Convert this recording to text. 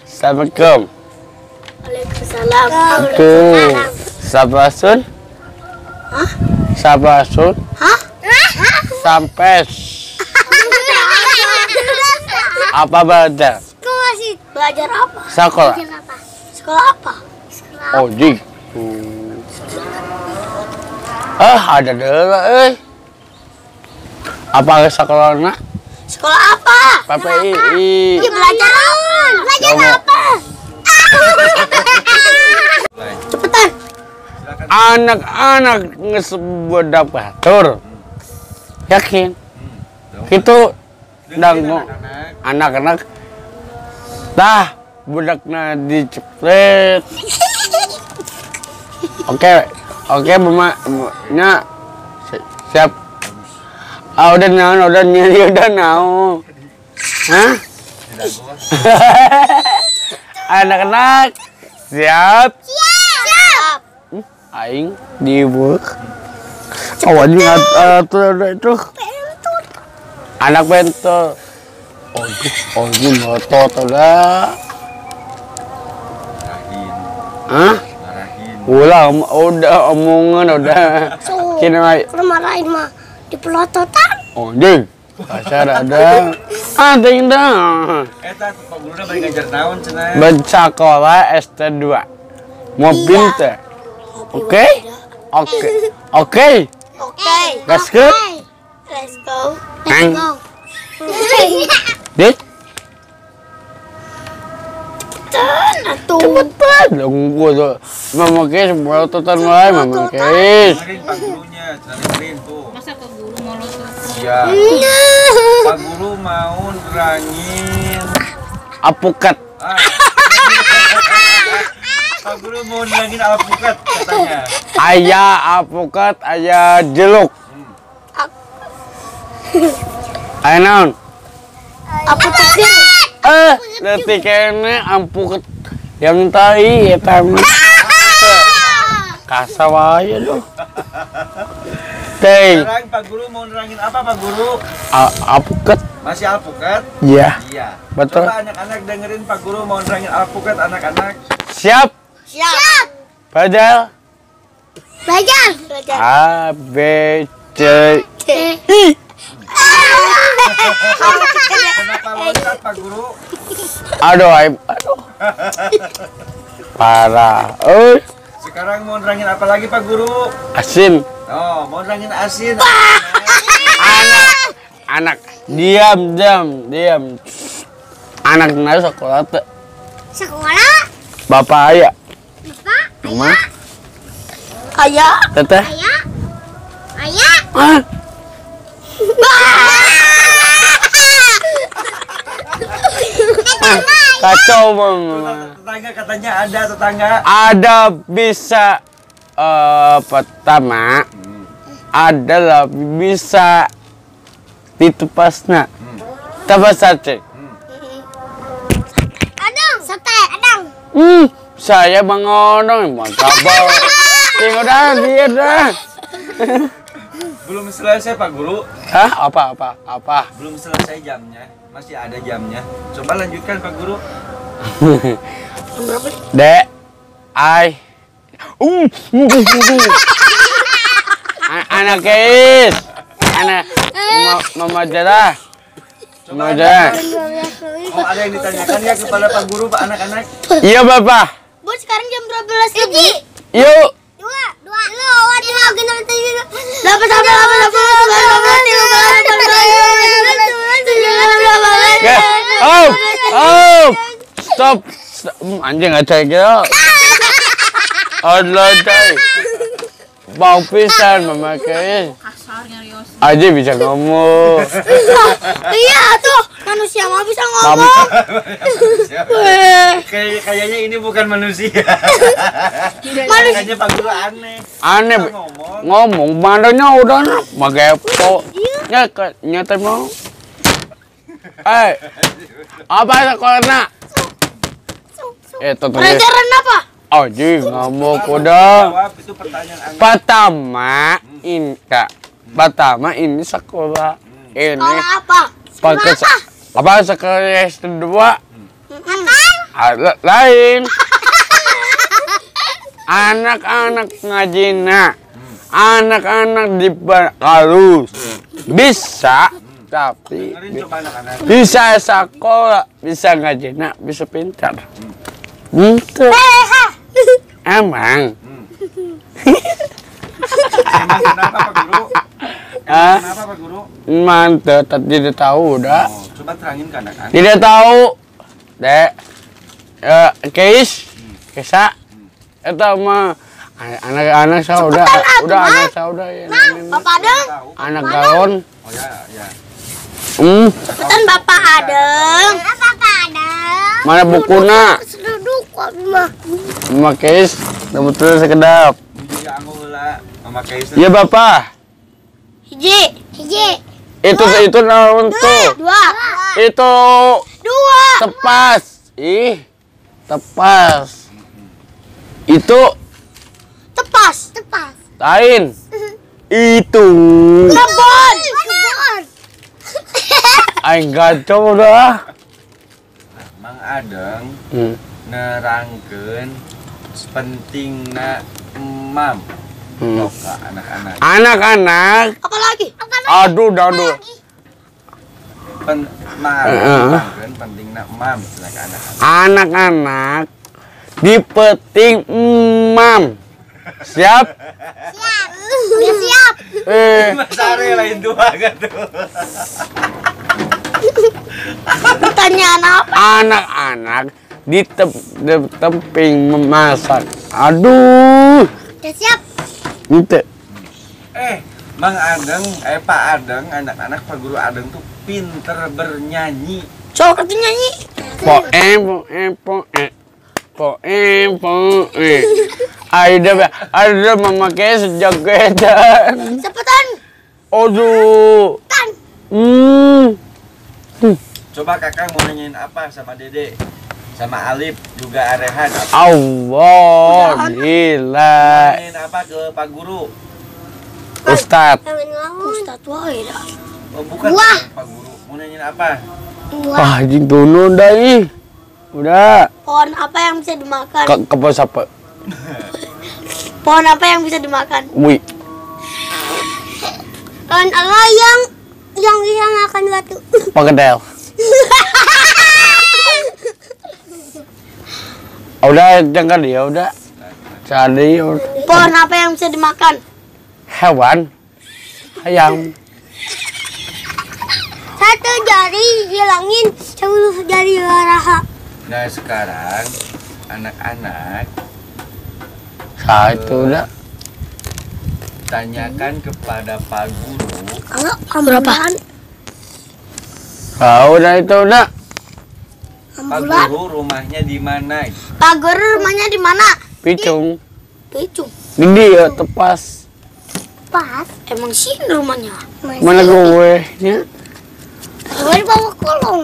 Assalamualaikum. Waalaikumsalam. Sabasun? Hah? Sabasun? Hah? Sampes. Apa belajar? Belajar apa? Sekolah. Sekolah apa? Oh, jing. Ada dulu, Apa sekolahnya? Sekolah apa? PPI. Belajar apa? Belajar apa? Cepetan. Anak-anak ngesebut batur. Yakin? Itu dangu anak-anak. Dah, budaknya dicepret. Oke, nya siap. Udah naon. Hah? Anak-anak siap. Siap. Aing dibuk. Awalnya itu. Anak bentul. Ini motot udah. Hah? Udah omongan udah. Kini Marahin mah di pelototan. Ding. Pasar ada. Ting dah. Eta Pak Guru bari ngajar naon cenah? Bersekolah ST2. Mobil teh. Oke. Oke. Let's go. Let's go. Hang. Let's go. Dit. Cepetan. Dong gua tuh. Mama Kes mau tonton mulai Mama Kes. Dengerin Pak Gurunya, dengerin tuh. Masa ke guru mau lotot? Iya. Pak Guru mau nerangin. Apukat. Pak Guru mau nerangin alpukat katanya. Ayah apukat, ayah jeluk. Ayah naon? Apotek. Detik kene ampukat yang tai eta mah. Kasawaya loh. Teh, Sekarang Pak Guru mau nerangin apa Pak Guru? apukat. Masih alpukat? Iya. Iya. Betul. Coba anak-anak dengerin Pak Guru mau nerangin alpukat anak-anak. Siap. Siap. Belajar. Belajar. A B C I. Kenapa loncat Pak Guru? Aduh. Parah. Sekarang mau nerangin apa lagi Pak Guru? Asin. Oh, mau nerangin asin. Anak. Diam. Anak nanya sekolah teh. Sekolah. Bapak ayah. Bapak. Mama. Ayah. Teteh. Ayah. Ah. Kacau mama. Tetangga katanya ada tetangga. Ada bisa pertama adalah bisa ditupasna. Tapas sate. Sate. Adang. Saya mengonong mau kabel. Tinggal dah dia dah. Belum selesai Pak Guru. Hah? Apa? Belum selesai jamnya. Masih ada jamnya. Coba lanjutkan Pak Guru. Dek, anak Keis, anak mama Jara, mama Jara. Oh, ada yang ditanyakan ya kepada Pak Guru, Pak anak-anak? Iya Bapak. Bu, sekarang jam 12 lebih. Yuk. 2. Stop. Anjing aja gitu. Allah cai. Bau pisan memakai. Kasarnya Rios. Aja bisa ngomong. Iya tuh, manusia mah bisa ngomong. Kayaknya ini bukan manusia. Manusia. Kayaknya Pak Guru aneh. Aneh. Bisa ngomong. Ngomong bandanya udah magepo. Nyata mau. Apa sekolahnya? Itu tulis. Pelajaran apa? Aji ngomong udah. Jawab, itu pertanyaan Anda. Pertama ini sekolah ini Sekolah apa? pakai Apa sekolah SD 2? Makan. Lain. Anak-anak ngajina. Anak-anak di Kalus. Bisa, tapi Dengerin coba anak-anak. bisa sekolah, bisa ngajina, bisa pintar. Itu emang. Emang kenapa Pak Guru? Ah, Kenapa Pak Guru? mantep, tidak tahu udah. Oh, coba terangin ke anak-anak. Tidak tahu, dek. Kesa, itu mah anak-anak saya udah anak saya udah ya. Bapak Adeng. Tahu? Anak galon. Oh ya, ya. Cepetan Bapak Adeng. Bapak Adeng. Mana bukuna? Duduk kok mah. Memakai betul sekedap. Jadi anggo heula memakai itu. Iya bapak. Hiji. Itu naon tuh? Dua. Itu Dua. tepas. Ih, tepas. Itu Tepas. lain. Itu. Kebon. Aing gacor dah. Mang Adeng Hmm. nerangkeun pentingna emam. Hmm. Ke anak-anak. Anak-anak. Apa lagi? Aduh. Nerangkeun pentingna emam ke anak-anak. Anak-anak dipeting emam. Siap? Udah siap. Sare lain dua gitu. Pertanyaan apa? Anak-anak ditemping memasak. Aduh. Udah siap. Gitu. Mang Adeng, Pak Adeng, anak-anak Pak Guru Adeng tuh pinter bernyanyi. Coba kerja nyanyi. Poem. Ada memakai sejaketan. Cepetan. Aduh. Kan. Coba kakak mau nanyain apa sama Dede? Sama Alif, juga Arehan. Allah, gila. Nanyain apa ke Pak Guru? Ustadz. Ustadz wae dah. Oh, bukan Wah. Pak Guru. Mau nanyain apa? Wah, jing dono dah ih. Udah. Pohon apa yang bisa dimakan? Kepos apa? Pohon apa yang bisa dimakan? Wih. Pohon apa yang bisa makan batu? Pagedel. Udah, jangan dia udah. Cari Pohon apa yang bisa dimakan? hewan. Ayam. Satu jari hilangin, 10 jari raha. Nah sekarang anak-anak Satu udah. tanyakan kepada Pak Guru. Kamu berapa? Udah itu udah. Pak Guru rumahnya di mana? Pak Guru rumahnya di mana? Picung. Picung. Gede ya tepas. Pas. Emang sini rumahnya. Mana gue nya? Gue di bawah kolong.